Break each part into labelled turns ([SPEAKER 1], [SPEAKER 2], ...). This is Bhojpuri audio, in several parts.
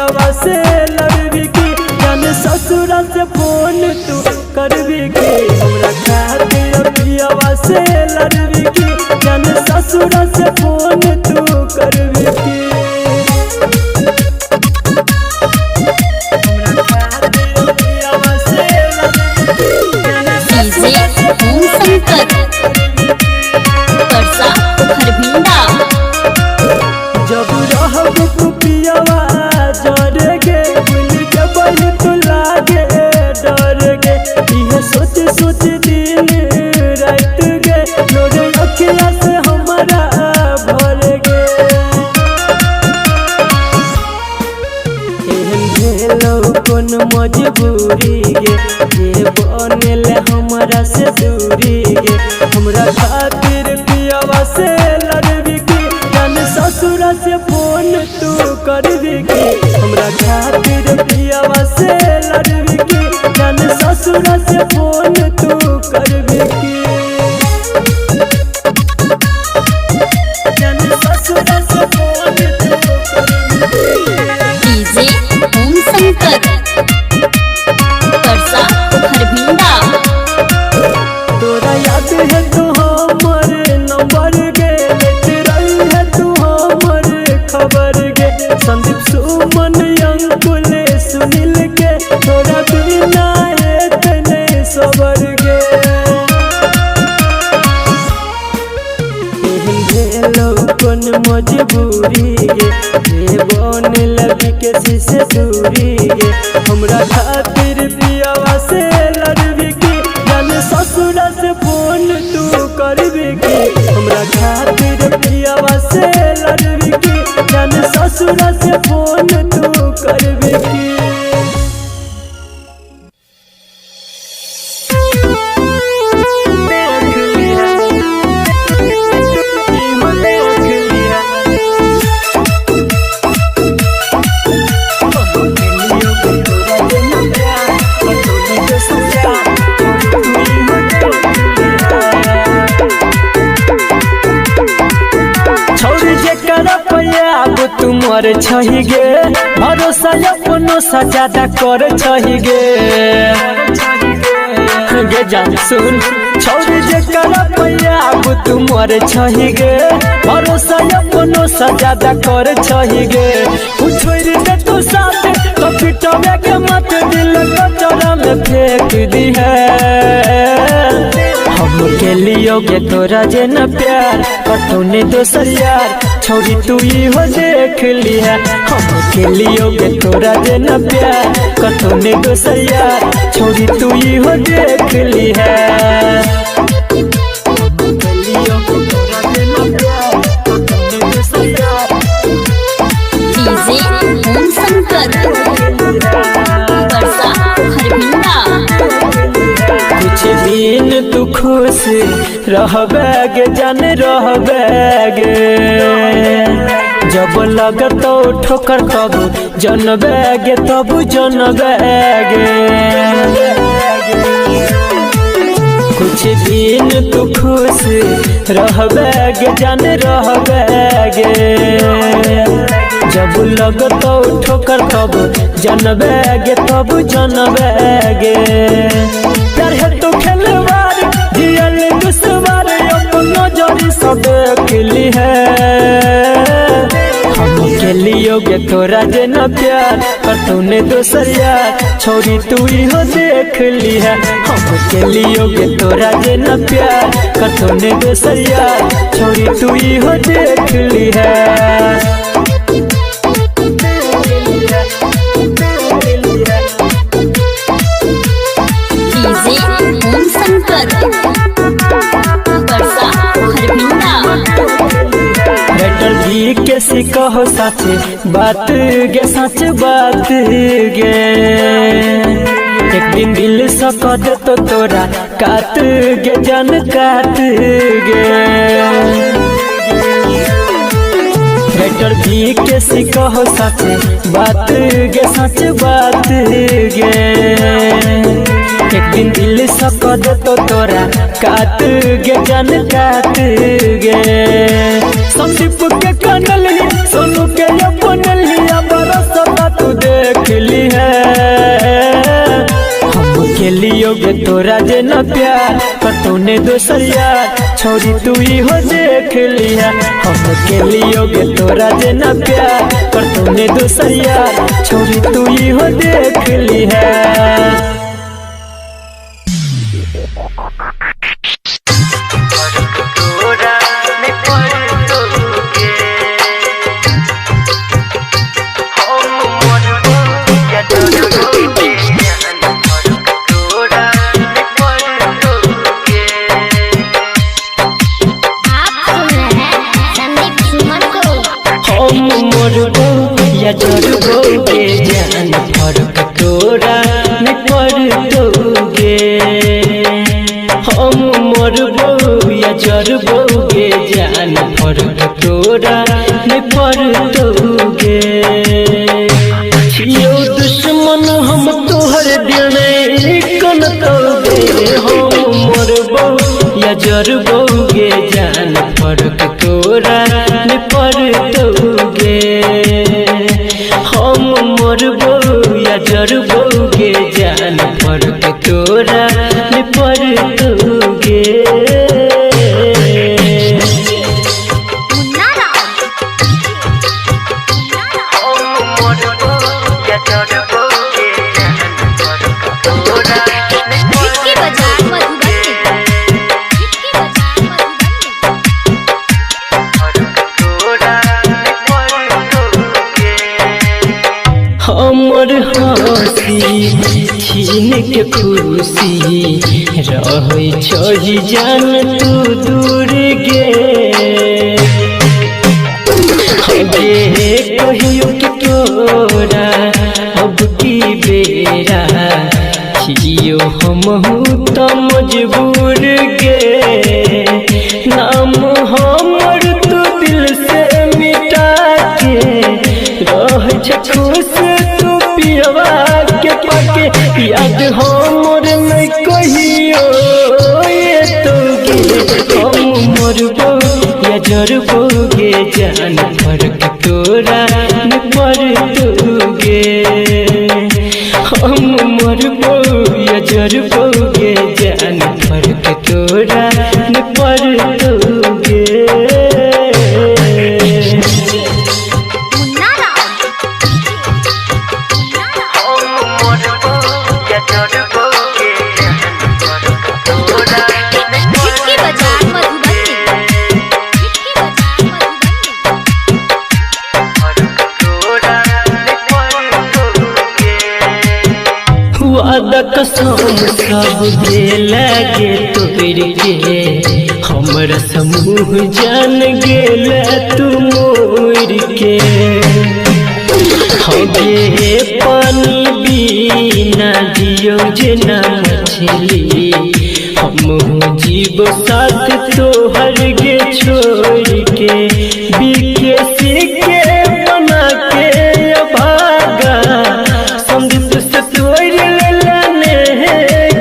[SPEAKER 1] पियावा से लड़बी की जान ससुरा से फोन तू करबी की हमरा खातिर पियावा से लड़बी की जान ससुरा से फोन तू करबी की जब रहब तू पियावा जर गे भूल के बही तू लागे डर गे इहे सोच सोच दिन रात गे लोरे अखिया से हमारा भर गे एहन भेलौ कोन मजबूरी गे जे बनेल हमरा से दूरी गे हमरा खातिर पियावा से लड़बी की जान ससुरा से फोन तू करबी की हमरा खातिर पियावा से लड़बी की जान ससुरा से फोन तू करबी की जान ससुरा से फोन तू करबी
[SPEAKER 2] डीजे ओम शंकर परसा खरभिंडा।
[SPEAKER 1] तोरा याद है तू हमर नंबर गे लेते रही है तू हमर खबर गे संदीप सुमन अंकुल सुनील के तोरा बिना एतने सबर गे एहन भेलौ कोन मजबूरी गे जे बनल बिके से दूरी गे हमरा खातिर पियावा से लड़बी की जान ससुरा से फोन तू करबी की हमरा खातिर पियावा से लड़बी की जान ससुरा से फोन तू करबी की तुमर छही गे भरोसा अपनो सजादा कर छही गे गे जान सुन छौरी जे कर पैया अब तुमर छही गे भरोसा अपनो सजादा कर छही गे छोड़ दे तू साथ तो पिटवे के मत दिल कचरा में फेंक दी है हम के लियोगे तोरा जे न प्यार कतौने दोसर यार छोरी तू हो देख ली है हम के लियोगे तोरा जे न प्यार कतौने दोसर यार छोरी तू हो देख ली है
[SPEAKER 2] ओम शंकर परसा खरभिंडा।
[SPEAKER 1] कुछ दिन तू खुश रहबे गे जान रहबे गे जब लगतो ठोकर तब जनबे गे तब जनबे गे कुछ दिन तू खुश रहबे गे जान रहबे गे जब लगतो ठोकर तब जनबे गे तब जनबे गे प्यार है तो खेलवार जियल दुश्वार अपनो जरी सब देख है हम के लियोगे तोरा जे न प्यार कतौने दोसर यार छोरी तू हो देख ली है हम के लियोगे तोरा जे न प्यार कतौने दोसर यार छोरी तू हो देख ली है
[SPEAKER 2] ओम शंकर परसा खरभिंडा।
[SPEAKER 1] बेटर जी के सिकहो साचे बात गे सच बात गे एक दिन दिल सक दे तो तोरा काट गे जान काट गे बेटर जी के सिकहो साचे बात गे सच बात गे एक दिन दिल सक दे तो तोरा काट गे जान काट गे संदीप के कनल ही सोनू के अपनल ही बरसता तू गे तोरा जे न प्यार पर तूने दोसर यार छोड़ी तू ही हो देख लिया हम के लियो गे तोरा जे न प्यार पर तूने दोसर यार छोड़ी तू ही हो देख लिया। या जरबोगे जान फर्क तोरा न पड़ोगे हम मरबो या जरबोगे जान फर्क तोरा न पड़ोगे छियो दुश्मन हम तोहर दिल कन तोगे हम मरबो या जरबोगे जान फर्क तोरा न पड़ोगे हम मरबो या जरबोगे जान फर्क तोरा न पड़ोगे। हमर हंसी छीन के खुशी रहे छही जान तू दूर गे हगे कहियो के तोरा अब की बेरा छियो हमहू त मजबूर गे नाम हमर तू दिल से मिटा के रह खुश तू पियवा के पाके याद हमर नहीं कहियो ये तो गे हम मरबो या जरबोगे जान फर्क तोरा न पड़ोगे हम मरबो या जरबोगे जान फर्क तोरा न पड़ोगे। वादा कसम सब दे लगे तोर के हमरा समूह जान गेल तू मोर के हगे पानी बिना जियो जना मछली हम जीव साथ तोहर गे छोड़ के बीके सीखे बना के भागा संदेश से तोड़ लेने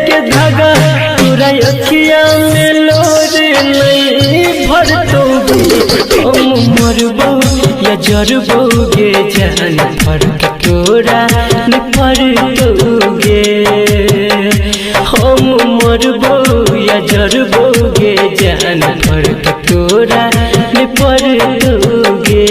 [SPEAKER 1] के धागा तोरा अखिया में लोर नहीं भरतोगे हम मरबो या जरबोगे जान फर्क तोरा न पड़ोगे हम मरबो या जरबोगे जान फर्क तोरा न पड़ोगे।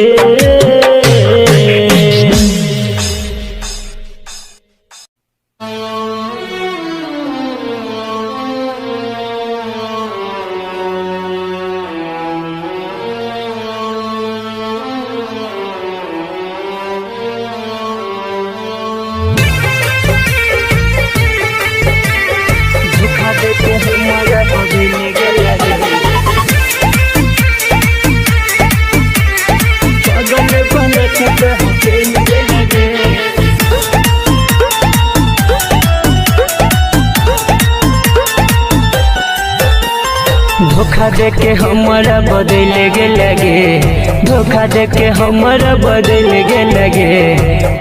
[SPEAKER 1] धोखा दे के हमारा बदल गे लगे धोखा दे के हमारा बदल गे लगे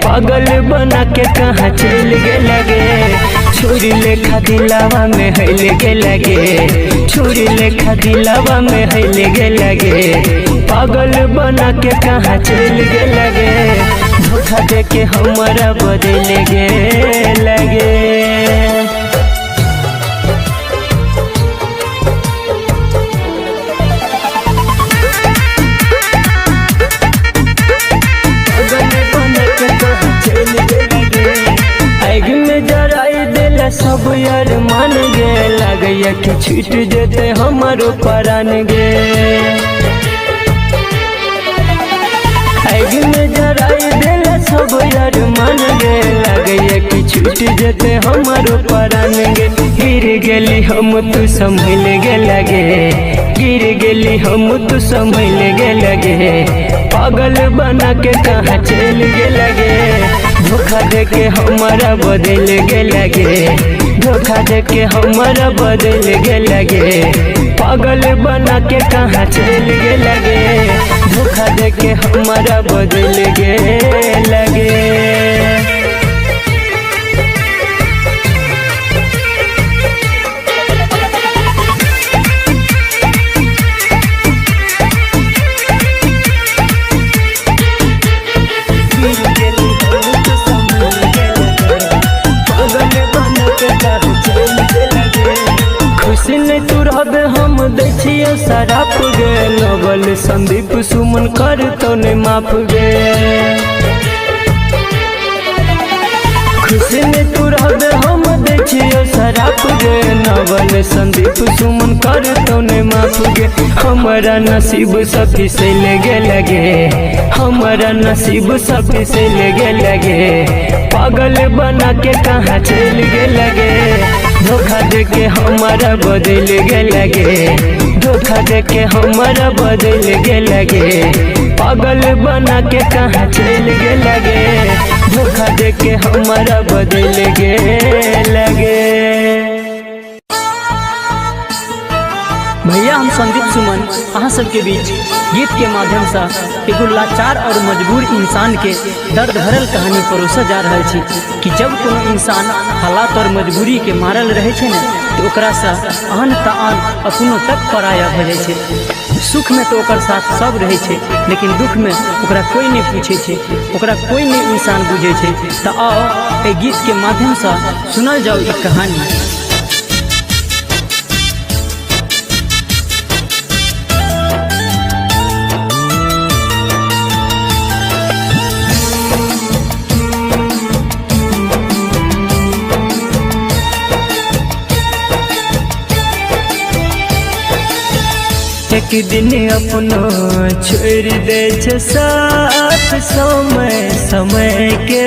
[SPEAKER 1] पागल बना के कहाँ चल गे लगे छुरी लेखा दिलावा में हिल गे लगे छुरी लेखा दिलावा में हिल गे लगे पागल बना के कहाँ चल गे लगे धोखा दे के हमारा बदल गे लगे। सब यार मान गे लगैया कि छूट जेते हमारो परान गे आग में जराई देला सब यार मान गे लगैया कि छूट जेते हमारो परान गे गिर गेली हम तू संभल गे लगे गिर गेली हम तू संभल गे लगे पागल बना के कहाँ चल गे लगे धोखा दे के हमारा बदल गे लगे धोखा दे के हमारा बदल गे लगे पागल बना के कहाँ चल गे लगे धोखा दे के हमारा बदल गे लगे। खुशी नहीं तू रहबे हम देखिए शराप गे नवल संदीप सुमन कर तो नहीं माफ गे खुशी नहीं तू रहबे हम देखिए शराप गे नवल संदीप सुमन कर तो नहीं माफ गे हमारा नसीब सभी से लगे लगे हमारा नसीब सभी से लगे लगे पागल बना के कहाँ चल गे लगे धोखा दे के हमारा बदल गे लगे धोखा दे के हमारा बदल गे लगे पागल बना के कहाँ चल गे लगे धोखा दे के हमारा बदल गे लगे।
[SPEAKER 3] भैया हम संदीप सुमन अहाँ सबके बीच गीत के माध्यम से एगो लाचार और मजबूर इंसान के दर्द भरल कहानी परोसा जा रहा है कि जब कोनो इंसान हालात और मजबूरी के मारल रहे छे न तो ओकरा से आन तान अपनों तक पराया भ जाय छे सुख में तो ओकर साथ सब रहे छे लेकिन दुख में ओकरा कोई नहीं पूछे छे ओकरा कोई नहीं इंसान बुझे छे। तो आओ ए गीत के माध्यम से सुनल जाओ एक कहानी।
[SPEAKER 1] एक दिन अपनो छोड़ दे छे साथ समय समय के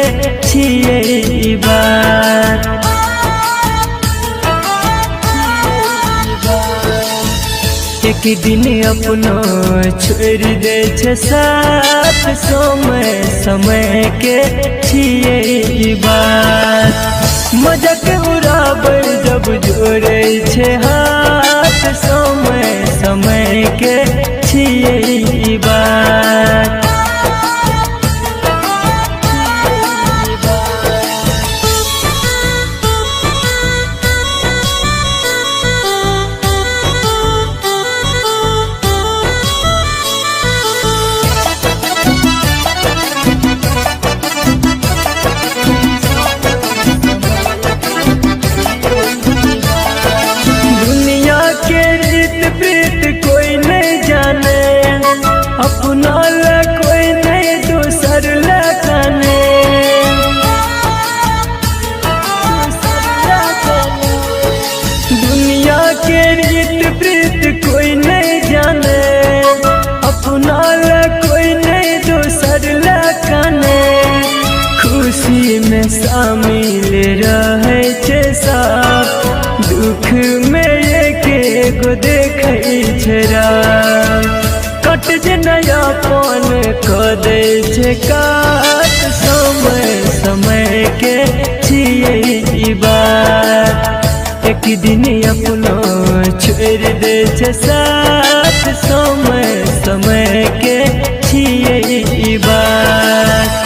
[SPEAKER 1] छिए बात एक दिन अपनो छोड़ दे छे साथ समय समय के छिए बात मजाक उड़ाबै जब जोड़े छे हाथ समय समय के छिए बात अपना ला कोई नहीं दूसर ला जाने दुनिया के रीत प्रीत कोई नहीं जाने अपना ला कोई नहीं दूसर ला जाने खुशी में शामिल रहे छे सब दुख में एक देखे छे कट जे नयापन क दे छे काट समय समय के छिए बात एक दिन अपनो छोड़ दे छे साथ समय समय के छिए बात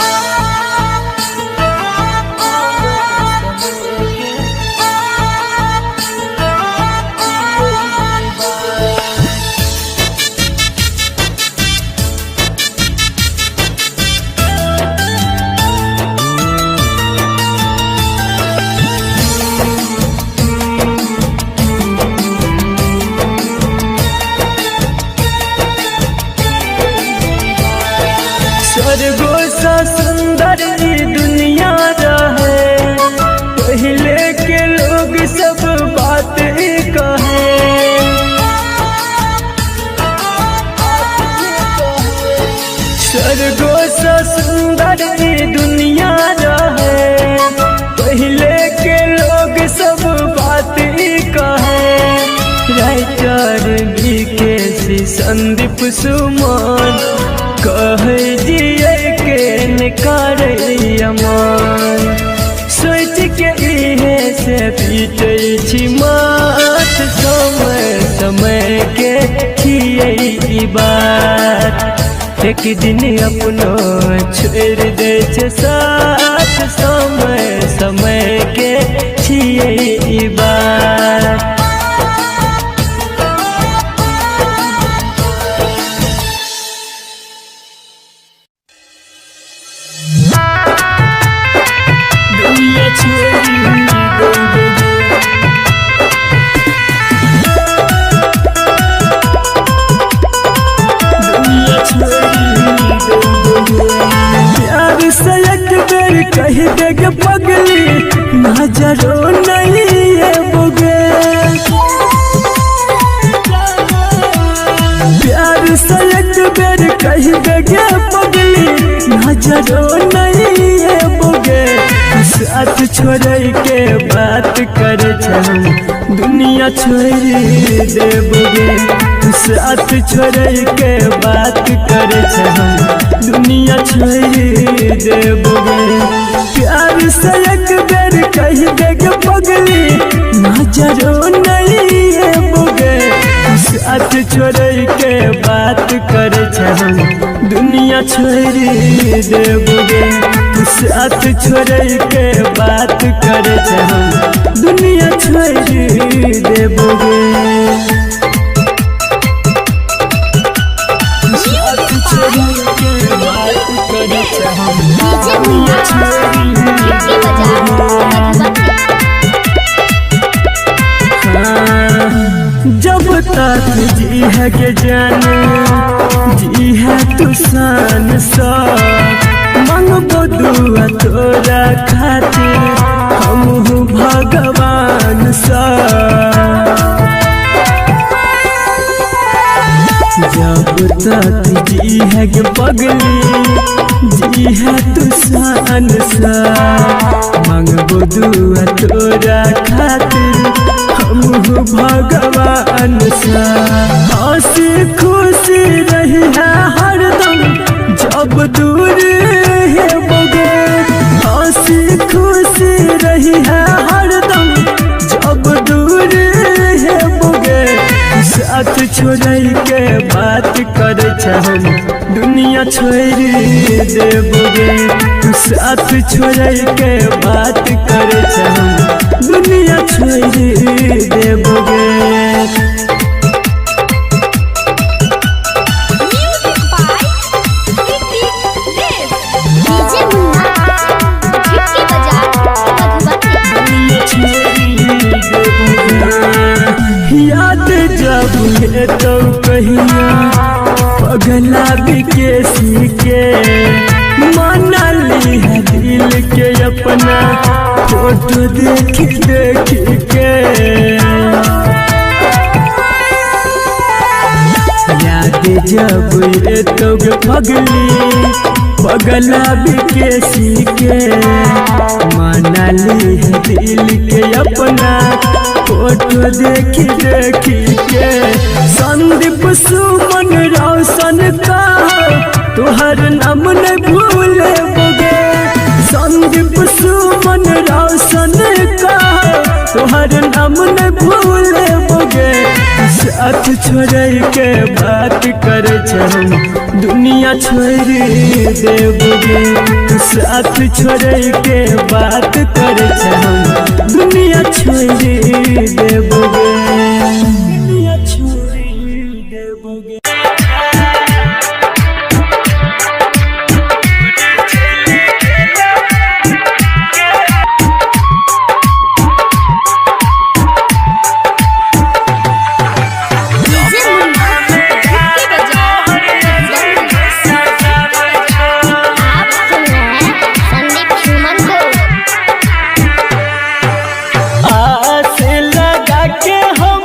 [SPEAKER 1] संदीप सुमन कह दिए के नकार अमन सोच के इहे से पीटे छी मात समय समय के खिए बात एक दिन अपनो छोड़ दे साथ समय समय के छिए बात प्यार से एक बेर कह देग पगली नजरो नहीं है बुगे प्यार से एक बेर कह देग पगली नजरो नहीं है बुगे साथ छोड़ के बात कर दुनिया छोड़ देबोगे साथ छोड़ के बात कर दुनिया छोड़ देबोगे प्यार से एक बेर कह देग पगली नजरो नहीं है बोगे साथ छोड़ के बात कर दुनिया छोड़ देबोगे साथ छोड़ के बात कर दुनिया छोड़ देबोगे जब तक जी है के जाने जी है तू सान सा मंगबो दुआ तोरा खातिर हम भगवान सा जब तक जी है के पगली जी है तू सान सा मंगबो दुआ तोरा खातिर हम भगवान सा हंसी खुशी रही है हरदम जब दूर है बोगे हंसी खुशी रही है हरदम जब दूर है बोगे साथ छोड़ के बात कर दुनिया छोड़ देबोगे साथ छोड़ के बात कर दुनिया छोड़ देबोगे याद जब है तो कहिया पगला बिकेसी के माना ली है दिल के अपना फोटो देख देख के याद जब है तो पगली पगला बिकेसी के माना ली है दिल के अपना फोटो देखी देखी के संदीप सुमन रोशन का तुहर नाम न भूले बोगे संदीप सुमन रोशन का तुहर नाम न भूले बोगे साथ छोड़ के बात कर दुनिया छोड़ देबोगे साथ छोड़ के बात कर दुनिया छोड़ देबोगे दुनिया छोड़ देबोगे आस लगा के हम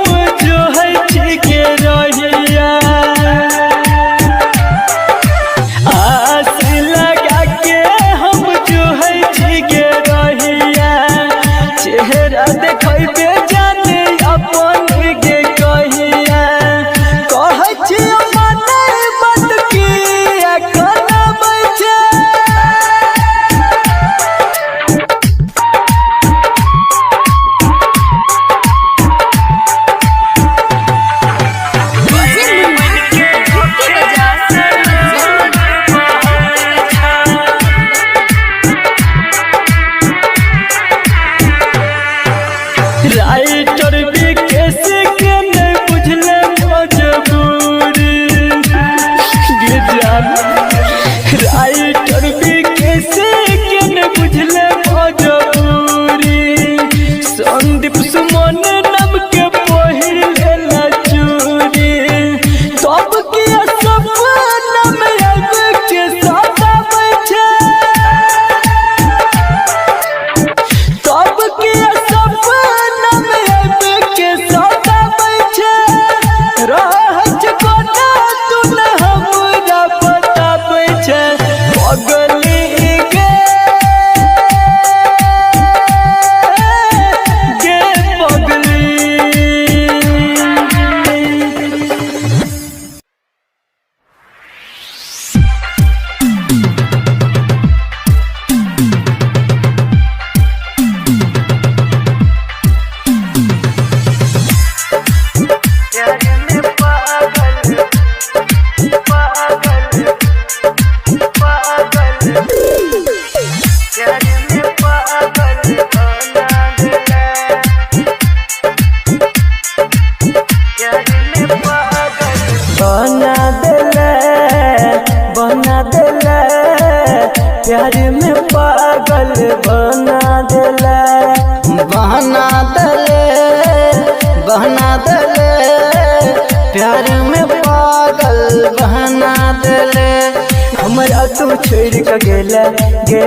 [SPEAKER 1] तू छोड़ के गेला गे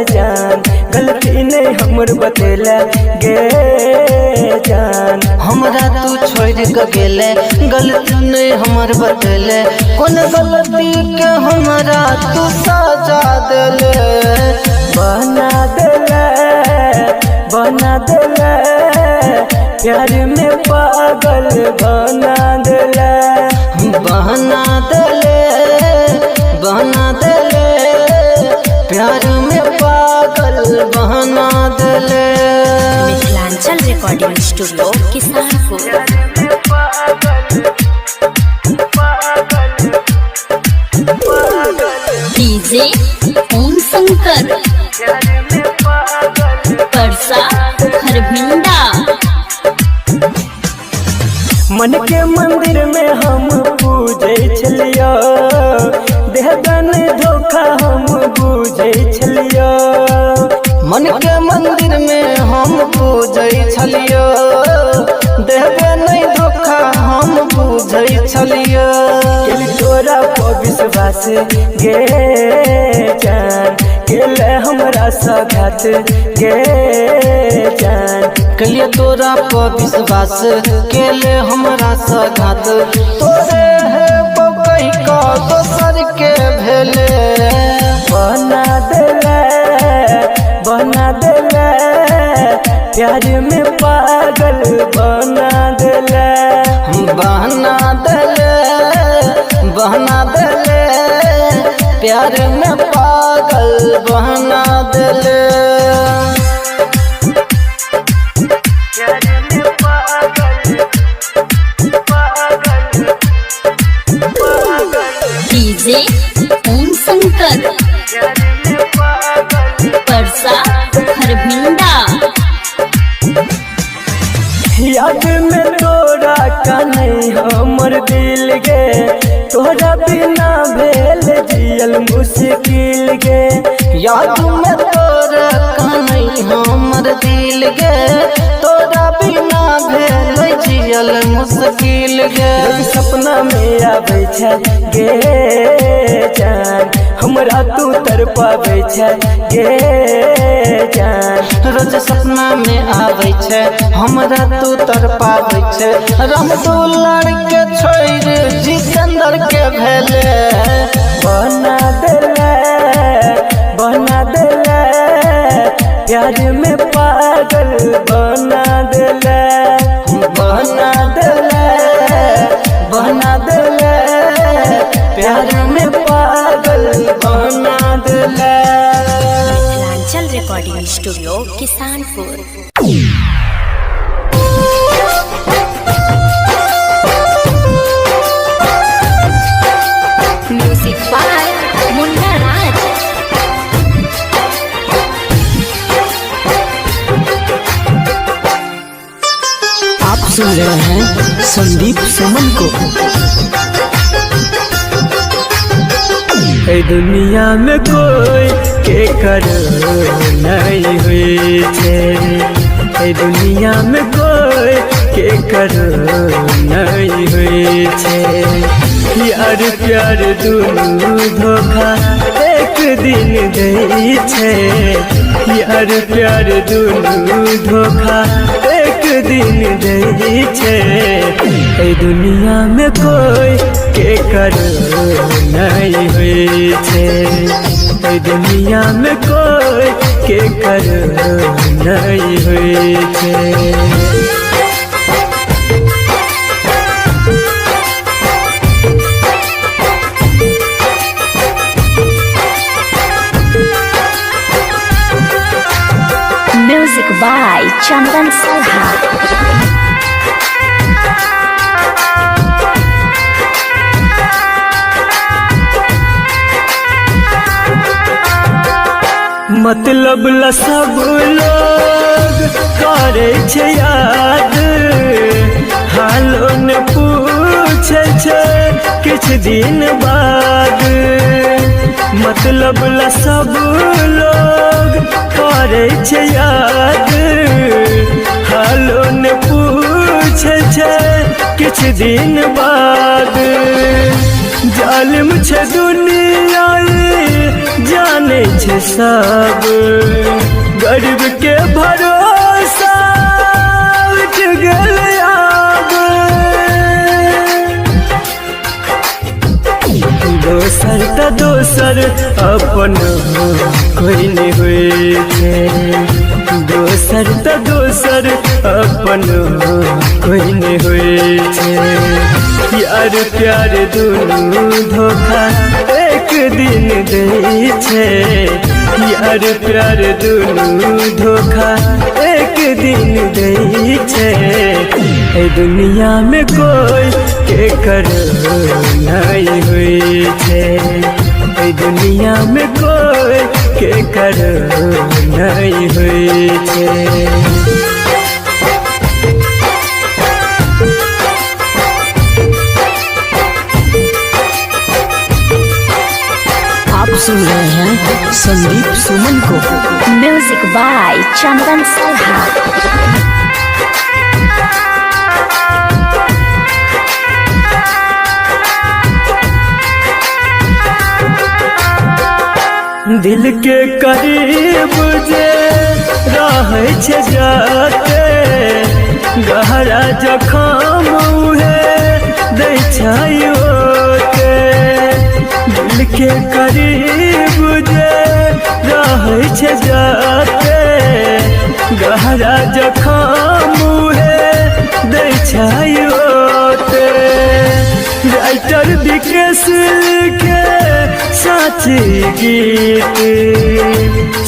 [SPEAKER 1] जान, गलती नहीं हमर बतेला गे जान।
[SPEAKER 4] हमरा तू छोड़ के गेले गलती नहीं हमर बतेले, कौन गलती के हमरा तू सजा देले।
[SPEAKER 1] बना देले प्यार में पागल बना देले,
[SPEAKER 4] बना देले प्यार में पागल बना देले।
[SPEAKER 2] Mithilanchal recording studio Kisanpur. DJ Om Shankar Parsa Kharbhinda.
[SPEAKER 1] मन के मंदिर में हम पूजे छलियो, देहगन धोखा हम पूजे छलियो।
[SPEAKER 4] मन के मंदिर में हम पूजै छलियो, देहबे नहीं धोखा हम पूजै छलियो।
[SPEAKER 1] तोरा पर विश्वास गे जान, केले हमरा सघात गे जान।
[SPEAKER 4] कलिए तोरा पर विश्वास केले हमरा सघात, तोरे है कही का दोसर के भेले।
[SPEAKER 1] बना देले प्यार में पागल बना देले,
[SPEAKER 4] बना देले प्यार में पागल बना देले।
[SPEAKER 2] डीजे ओम शंकर परसा खरभिंडा।
[SPEAKER 1] याद में तोरा का नहीं हमर दिल गे, तोरा बिना भेल जियल मुश्किल गे।
[SPEAKER 4] याद में तोरा का नहीं हमर दिल गे, तोरा बिना भेल जियल मुश्किल गे।
[SPEAKER 1] सपना में आबै छै गे जान, हमरा तू तरपाबै छै गे जान।
[SPEAKER 4] रोज सपना में आबै छै हमरा तू तरपाबै छै। रामदुलार के छोड़ जितेंद्र के भेले,
[SPEAKER 1] बना देले प्यार में पागल बना देले, बना देले प्यार में पागल बना देले।
[SPEAKER 2] Mithilanchal recording studio Kisanpur. Music by Munna Raj.
[SPEAKER 1] आप सुन रहे हैं संदीप सुमन को। दुनिया में कोई के कर नहीं हुई छे, दुनिया में कोई के कर नहीं हुई छे। यार प्यार दुनू धोखा एक दिन दै छे, यार प्यार दुनू धोखा एक दिन दै छे। दुनिया में कोई के कर नहीं हुई छे, दुनिया में कोई के कर नहीं हुई छे।
[SPEAKER 2] म्यूजिक बाय चंदन सलहा।
[SPEAKER 1] मतलब ला सब लोग करे छे याद, हालो ने पूछे छे किछ दिन बाद। मतलब ला सब लोग करे छे याद, हालो ने पूछे छे किछ दिन बाद। जालिम छे दुनिया जाने छे सब, गरीब के भरोसा उठ गल आब। दोसर त दोसर अपन कोई नहीं हुए छे, दोसर त दोसर अपन कोई नहीं हुए छे। यार प्यार दुनू धोखा एक दिन दे छे, यार प्यार दुनू धोखा एक दिन दे छे। ए दुनिया में कोई के कर नहीं हुई छे, ए दुनिया में कोई के कर नहीं हुई छे।
[SPEAKER 3] आप सुन रहे हैं संदीप सुमन को।
[SPEAKER 2] म्यूजिक बाय चंदन सलहा।
[SPEAKER 1] दिल के करीब जे रहे छे जाते, गहरा जखम उहे दै छै ओते। दिल के करीब जे रहे छे जाते, गहरा जखम उहे दै छै ओते। राइटर विकेश के साची गीत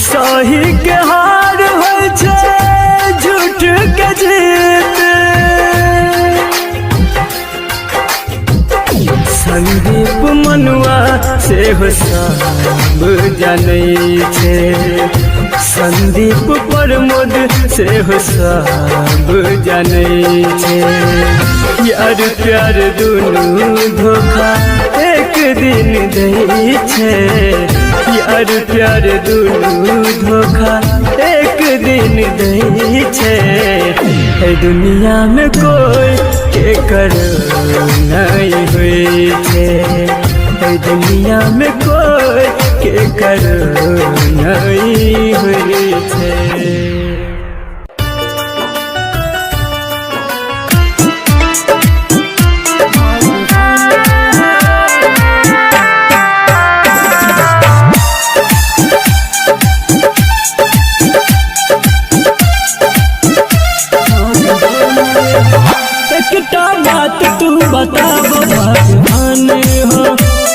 [SPEAKER 1] सही के हार होय छे, झूठ के जीत। संदीप मनुआ से हो सब जानै छे, संदीप प्रमोद से हो सब जानै छे। यार प्यार दुनू धोखा एक दिन दे छे, यार प्यार दुनू धोखा एक दिन दे छे। ए दुनिया में कोई के कर नहीं हुई छे, ए दुनिया में कोई के कर नहीं हुई छे। एकटा बात तू बताब भगवान हो,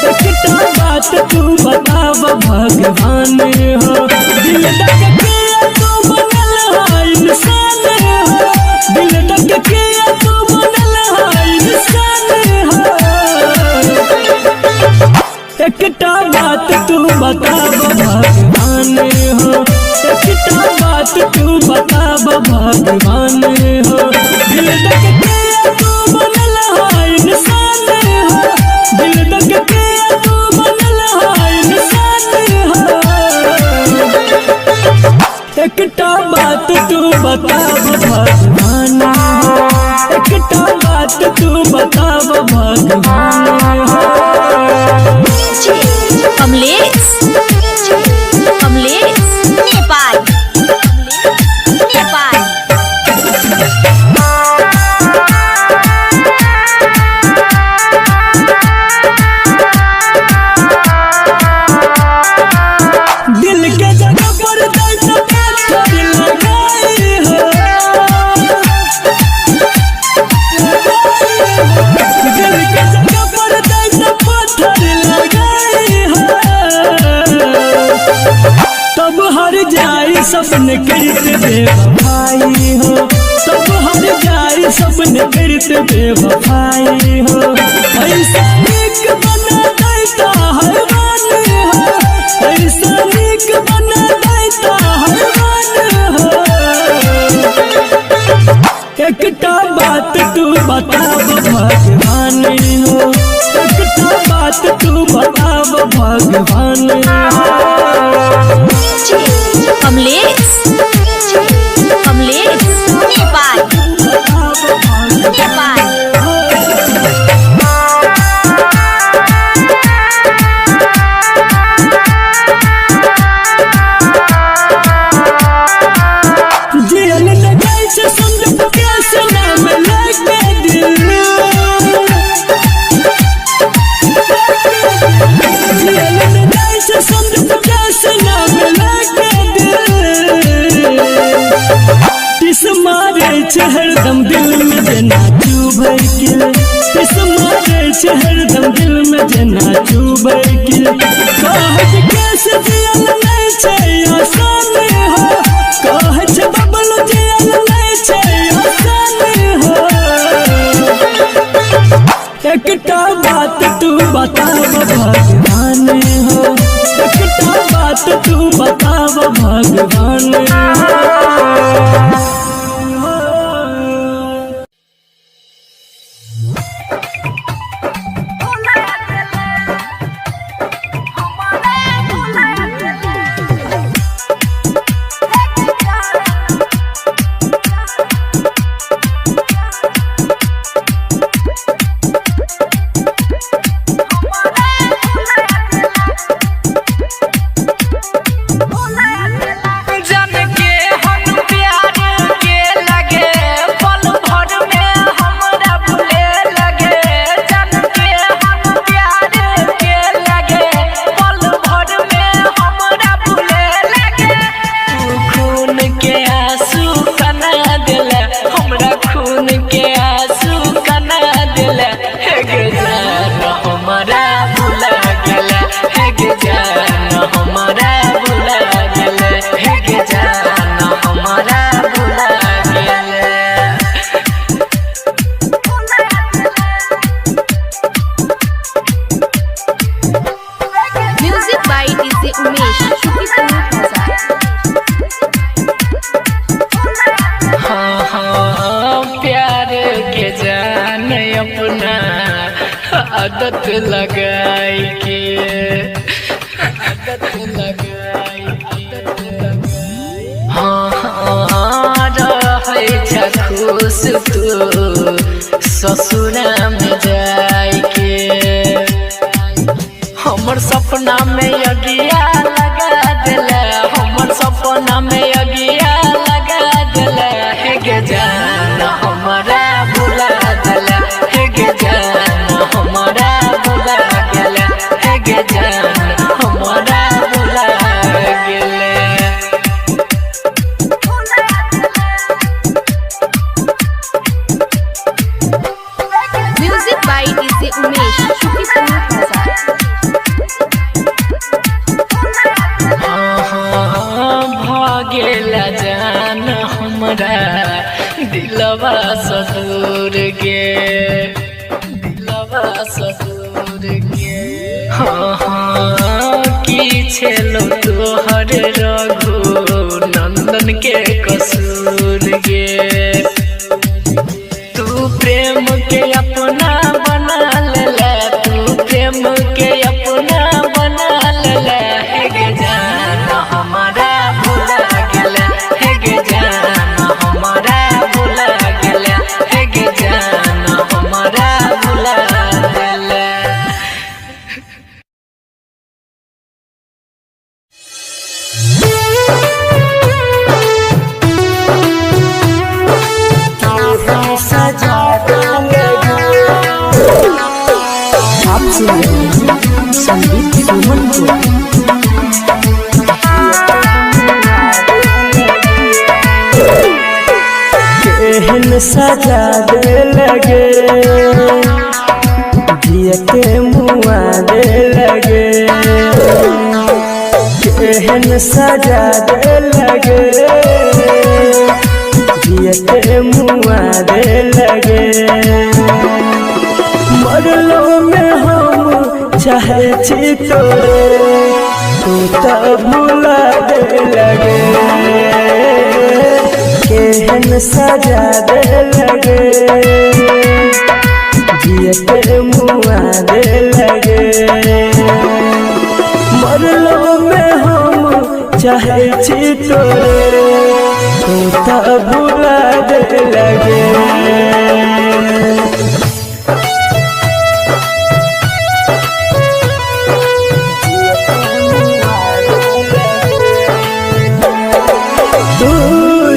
[SPEAKER 1] एकटा बात तू बताब भगवान हो। दिल तक के तू बनल है इंसान हो, दिल तक के तू बनल है इंसान हो। एकटा बात तू बताब भगवान हो, एकटा बात तू बताब भगवान हो। दिल तक के तू बनल है इंसान हो, दिल तक के तू बनल है इंसान हो। एकटा बात तू बताब भगवान हो, एकटा बात तू बताब भगवान हो।
[SPEAKER 2] कमलेश कमलेश नेपाल नेपाल।
[SPEAKER 1] दिल के जगह पर दर्द पत्थर लगाई हो, दिल के जगह पर दर्द पत्थर लगाई हो। तब हर जाई सपने करते बेवफाई हो, तब हर जाई सपने करते बेवफाई हो। ऐसा एक बना देता हैवान हो, ऐसा एक बना देता हैवान हो। एकटा बात तू बताब भगवान हो, एकटा बात तू बताब भगवान हो।
[SPEAKER 2] कमलेश कमलेश नेपाल नेपाल।
[SPEAKER 1] छे हरदम दिल में जना चुभै किल इस मारे छे हरदम दिल में जना चुभै किल कहत कैसे जियल नहीं छे आसान हो कहत बबल जियल नहीं छे आसान हो एकटा बात तू बताव भगवान हो एकटा बात तू बताव भगवान हो
[SPEAKER 5] आदत लगाई के खुश तू ससुरा में जाई के हमर सपना में अगिया लगा दिला हमर सपना में अगिया लगा दिला हे गे जान हमारा भुला दिला हे गे जान हमारा भुला गेला हे गे जान हमारा भुला गेला।
[SPEAKER 2] म्यूजिक बाय डीजे उमेश शुक्रिया
[SPEAKER 5] भागेला जान हमरा दिलवा ससुर गे दिलवा ससुर गे की छेलो तोहर रघु नंदन के कसूर गे तू प्रेम के अपना बना ले तू प्रेम के अपना बना ले हे गे जान हमारा भुला गेला हे गे जान हमारा भुला गेला हे गे जान हमारा भुला गेला।
[SPEAKER 1] आप सुन रहे हैं संगीत सुमन को। केहन सजा दे लगे जियते मुआ दे लगे केहन सजा दे लगे जियते मुआ दे लगे मरलो में हम चाहे छी तोरे तू तो भुला दे लगे केहन सजा दे लगे जियते मुआ दे लगे मरलो में हम चाहे छी तोरे तू तो भुला दे लगे।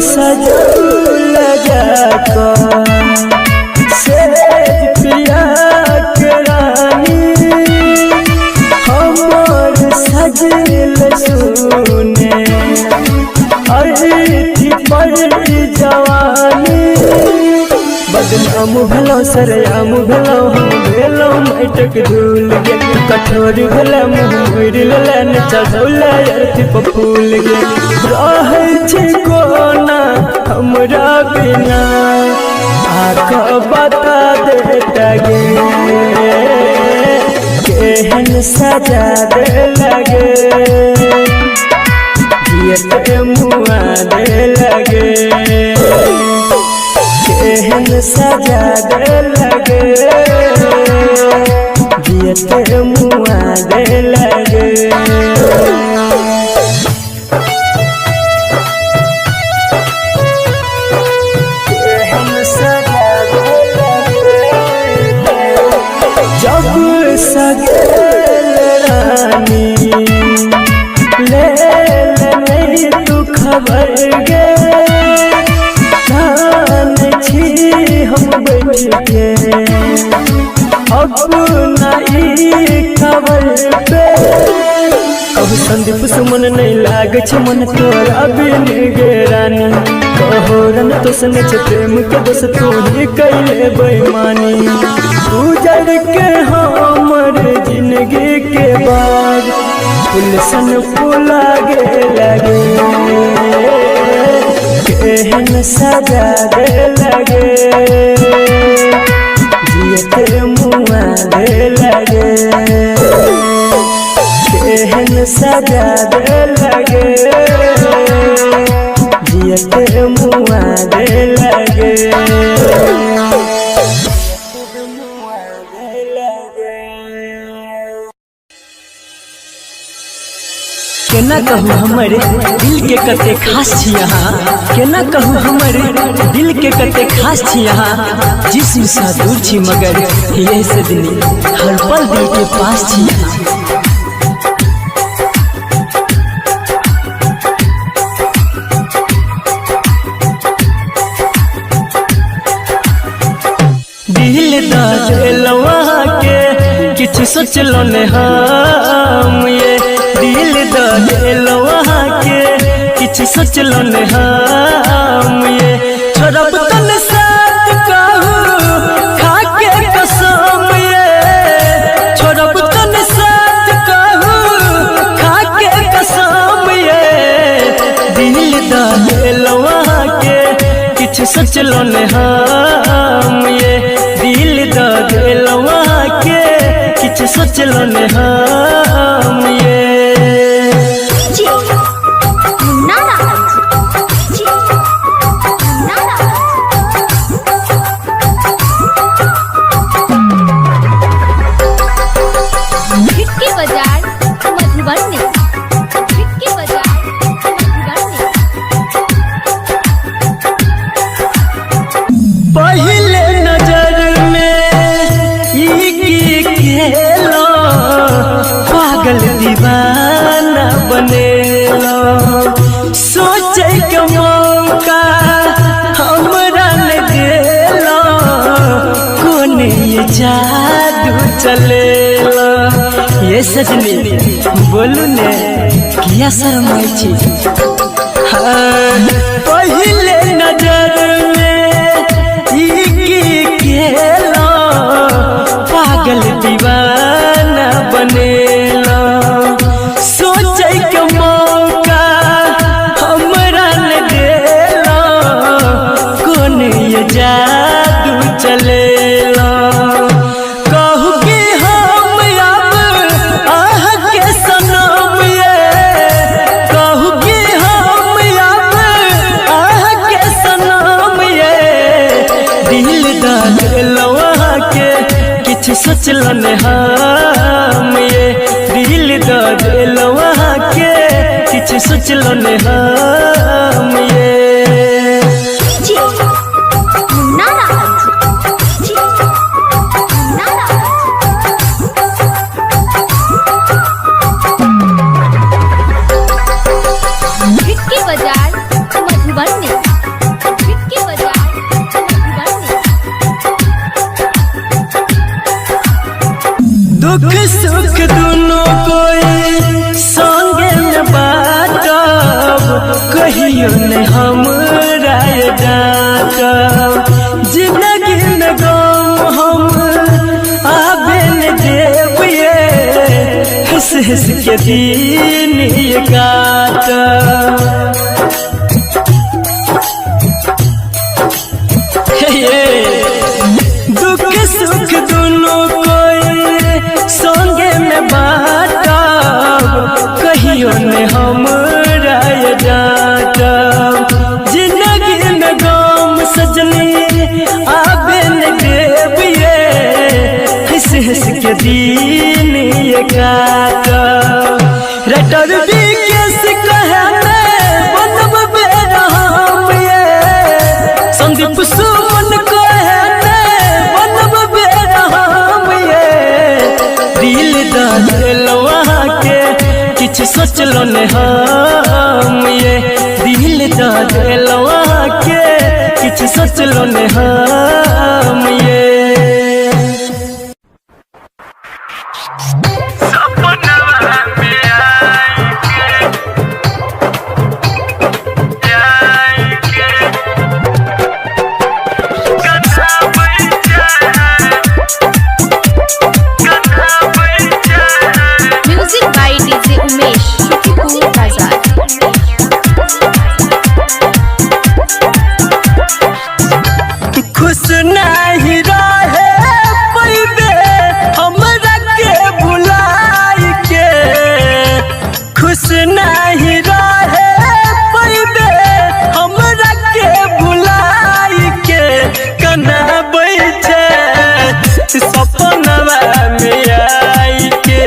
[SPEAKER 1] सजू लगा कर सेज पिया के रानी हमर सजल सुने अर्थी पर जवानी बदनाम भेलो सरेआम भेलो हम भेलो माटक धूल गे कठोर भेला मुँह मोड़ लेला नचा धौला अर्थी पर फूल गे रहै छै कोना हमरा बिना आका बता देता गे केहन सजा दे लगे जियते मुआ दे लगे केहन सजा दे लगे जियते मुआ दे लगे जब सगेल रानी ले नहीं तू खबर गे जान छी हम बैठ के अपना खबर पे अब संदीप सुमन नहीं लाग छ मन तोरा बिन गे रानी कहो रन तो संग प्रेम के दोस्त तू ही कैले बेईमानी उजड़ के हमर जिंदगी के बाद पुलसन फूला गे लगे केहन सजा दे लगे जियते मुआ दे लगे केहन सजा दे लगे जियते मुआ दे लगे केना कहूँ हमर दिल के कते खास छी यहाँ केना कहूँ हमर दिल के कते खास छी यहाँ जिस्म सा दूर छी मगर ये से दिल हर पल दिल के पास छी दिल दलवा के किछ सोचलो ने हम ये दिल दलवा के किछ सोचलो ने हम ये छोड़ब तन साथ कहूँ खा के कसम ये छोड़ब तन साथ कहूँ खा के कसम ये दिल दलवा के किछ सोचलो ने हम ये दिल दलवा के किछ सोचलो ने हम ये पहले नजर में ई खेलो पागल दीवाना बनेलो सोचे के मौका हमरा ने देलो कोने ये जादू चलेलो ये सजनी बोलू ने किया शर्माई छी पहले नजर पागल दीवाना बनेला सोचे के मौका हमरा ने देला कोन ये जादू चलेला कहू कि हम अब आह के सनम ये कहू कि हम अब आह के सनम ये दिल दलवा के किछ सोचलो ने हम ये दिल दलवा के किछ सोचलो ने हम ये दुख सुख दोनों कोई संगे में बाटब कहियो ने हमरा डांटब जिंदगी हंस के दिन ये काटा दुख सुख दोनों कोई संगे में बाटा कहियो ने हमरा ये डाटा जिंदगी में गम सजनी आबे न देविए हंस हंस के दिन ये काटा रटर भी कैसे कहने बनब बेरहम ये संदीप सुमन कहने बनब बेरहम ये दिल दा दिलवा के किछ सोचलो ने हम ये दिल दा दिलवा के किछ सोचलो ने हम ये
[SPEAKER 2] music by DJ Umesh Shukipur Bazar.
[SPEAKER 1] खुश नहीं रहे पैबे हमरा के भुलाई के खुश नहीं रहे पैबे हमरा के भुलाई के कना बैठे सपनवा में आई के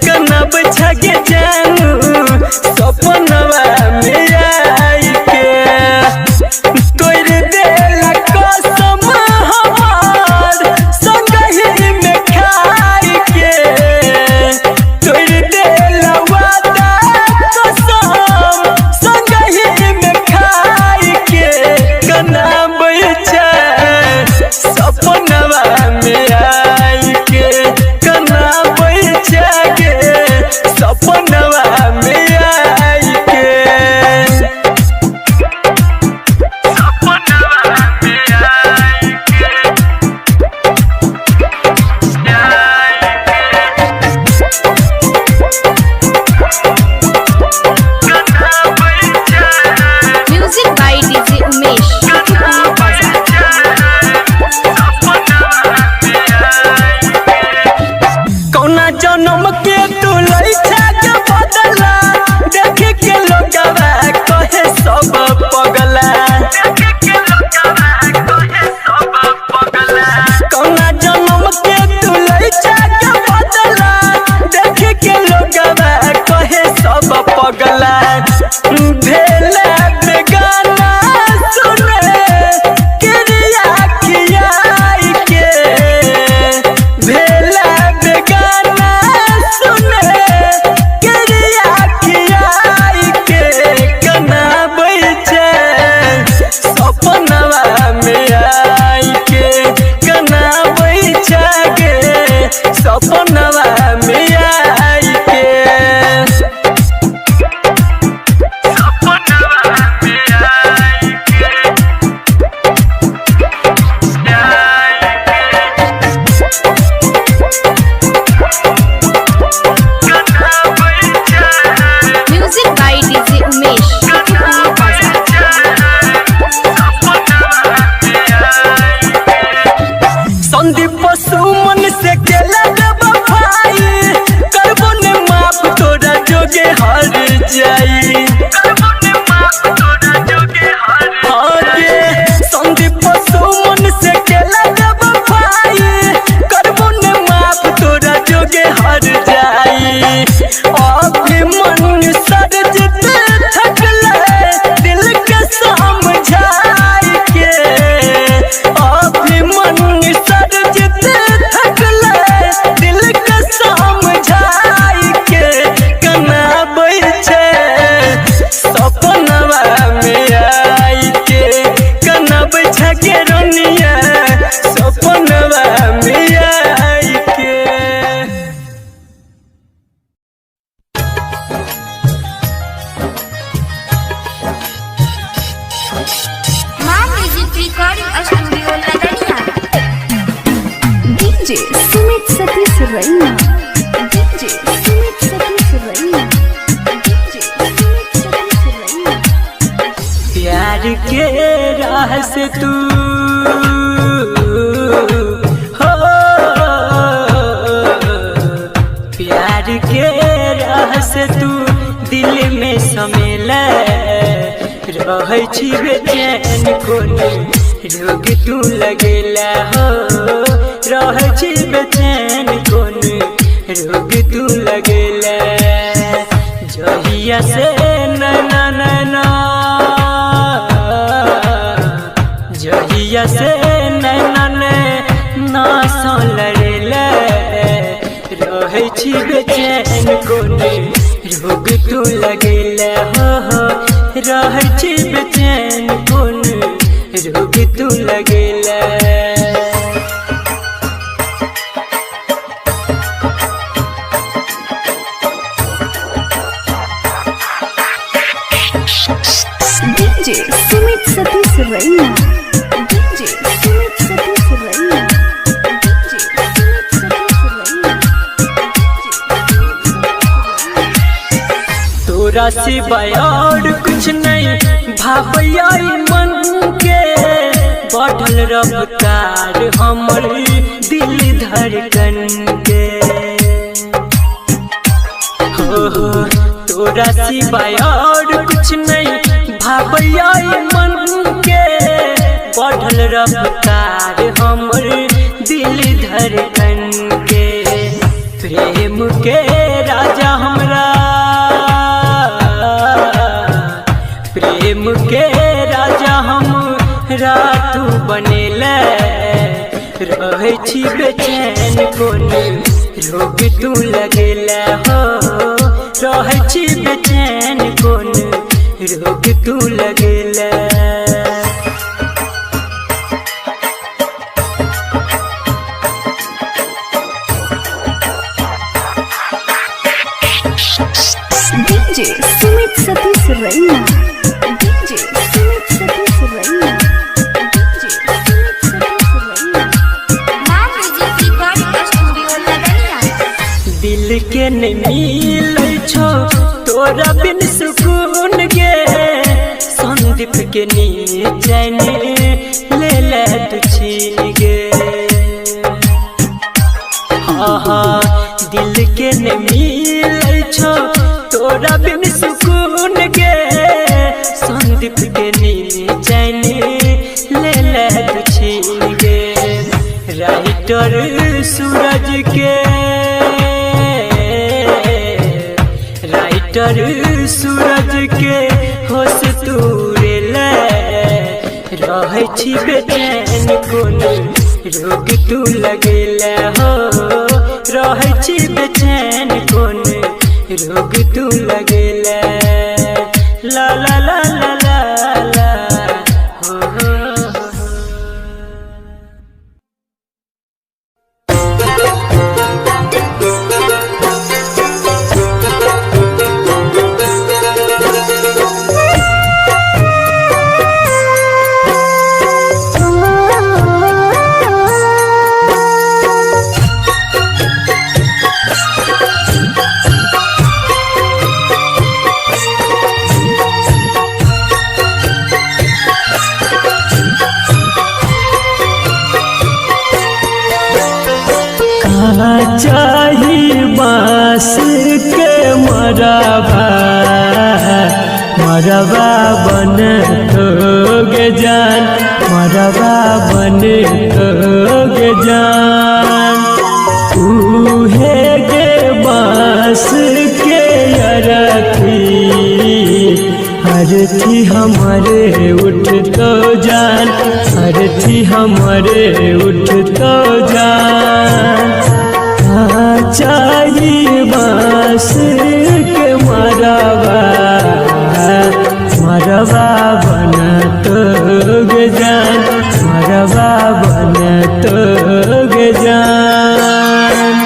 [SPEAKER 1] कना बैठा के जानू सपनवा में आई के तोर देला कसम हमार संगही में खाई के तोर देला वादा कसम संगही में खाई के कना बैठे सपनवा में आई के कना बैठे के सपनवा में आई के
[SPEAKER 2] music by DJ Umesh Shukipur Bazar.
[SPEAKER 1] कौना जन्म के तू लइछा के बदला देख के लोगवा कहे सब पगला कौना जन्म के तू लइछा के बदला देख के लोगवा कहे सब पगला भेला बेगाना सुने किरिया खियाई के भेला बेगाना सुने किरिया खियाई के कना बैठे सपनवा में आई के कना बैठे के सपनवा में आई के
[SPEAKER 2] music by DJ Umesh Shukipur Bazar.
[SPEAKER 1] Sandeep सुमन से केला वफाई करबो ने माफ तोरा जोगे हर जाई संदीप सुमन से केला वफाई करबो ने माफ तोरा जोगे हर जाई अभी मन सरजत थकले दिल के समझाई के अभी मन सरजत थकले दिल के समझाई के कना बैठे सपनवा में आई के कना बैठा के रनिया सपनवा में आई के
[SPEAKER 2] मां music recording studio Ladaniya.
[SPEAKER 6] DJ Sumit Satish Raina DJ Sumit Satish
[SPEAKER 1] के राह से तू हो प्यार के राह से तू दिल में समेला रहे छी बेचैन कोने रोग तू लगेला हो रहे छी बेचैन कोने रोग तू लगेला जहिया से नैना नैना जहिया से नैना नैना सा लड़ेला रहे छी बेचैन कोने रोग तू लगेला हो रहे छी बेचैन कोने रोग तू लगेला
[SPEAKER 2] DJ Sumit Satish Raina. DJ Sumit Satish Raina. DJ Sumit Satish Raina.
[SPEAKER 1] तोरा सिवाय और कुछ नहीं भावैया मन के बढ़ल रफ्तार हमर दिल धड़कन के हो तोरा सिवाय और कुछ नहीं भावैया मन के बढ़ल रफ्तार हमर दिल धड़कन के प्रेम के राजा हमरा प्रेम के राजा हमरा तू बनेला रहे छी बेचैन कोने रोग तू लगेला हो रहे छी बेचैन कोने रोग तू लगेला
[SPEAKER 2] DJ Sumit Satish Raina. DJ Sumit Satish Raina. DJ Sumit Satish Raina. Ma'am Music Recording Studio Ladania.
[SPEAKER 1] दिल के नहीं मिलै छो तोरा बिन सुकून गे संदीप के नींद चैन ले ले तू छीन गे हाँ दिल के नहीं मिलै छो तोरा बिन सुकून गे संदीप के नींद चैन ले ले तू छीन गे राइटर सूरज के राइटर सूरज के होश तूरेला रहे छी बेचैन कोने रोग तू लगेला हो रहे छी बेचैन कोने रोग तू लगेला ला ला ला ला ला ला हो हो चाही बांस के मरबा मरबा बन तोगे जान मरबा बन तोगे जान उहे गे बांस के अरथी हरथी हमारे उठ तो जान हरथी हमारे उठ तो जान चाहिए बांस के मरबा मरबा बन तोगे जान मरबा बन तोगे जान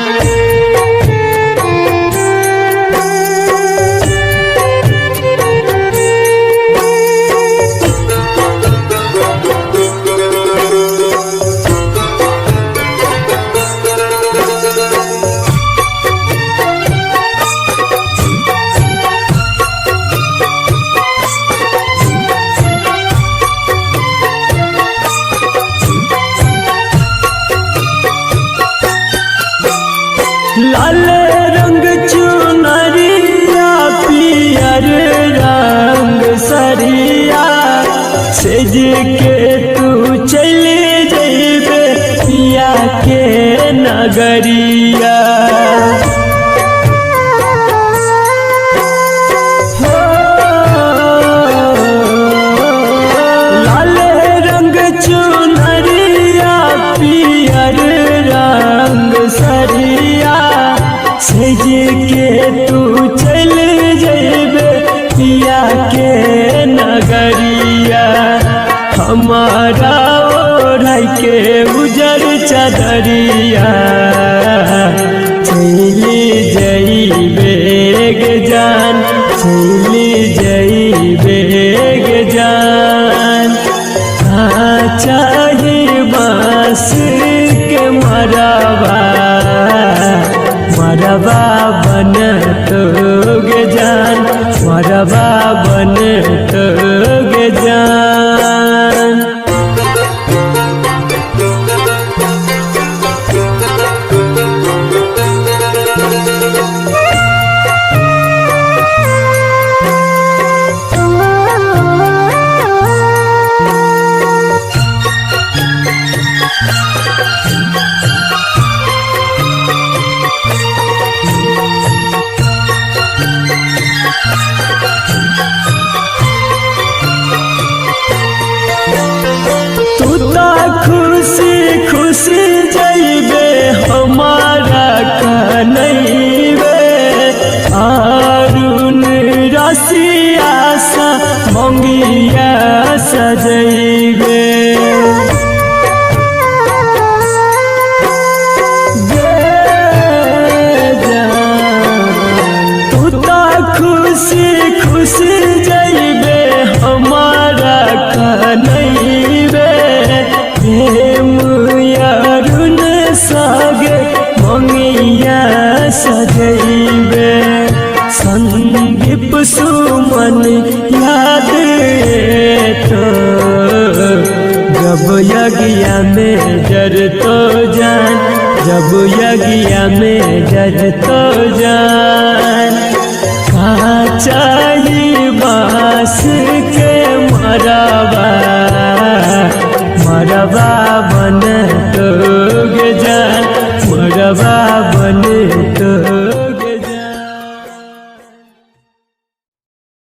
[SPEAKER 1] सेज के तू चले जइबे पिया के नगरिया लाल रंग चुनरिया पियर रंग सरिया सेज के तू चले जइबे पिया के नगरिया हमारा ओढ़ के उजर चदरिया चली जइबे गे जान चली जइबे गे जान चाहे बांस के मरबा मरबा बन तो गे जान मरबा बन तो गे जान खुशी खुशी जइबे हमारा कनैबे अरुण रसिया सा मंगिया सजइबे खुशी खुशी जइबे हमारा कनैबे अरुण सागे मंगिया सजइबे संदीप सुमन याद तो जब यज्ञ में जर तो जान जब यज्ञ में जर तो जान काचा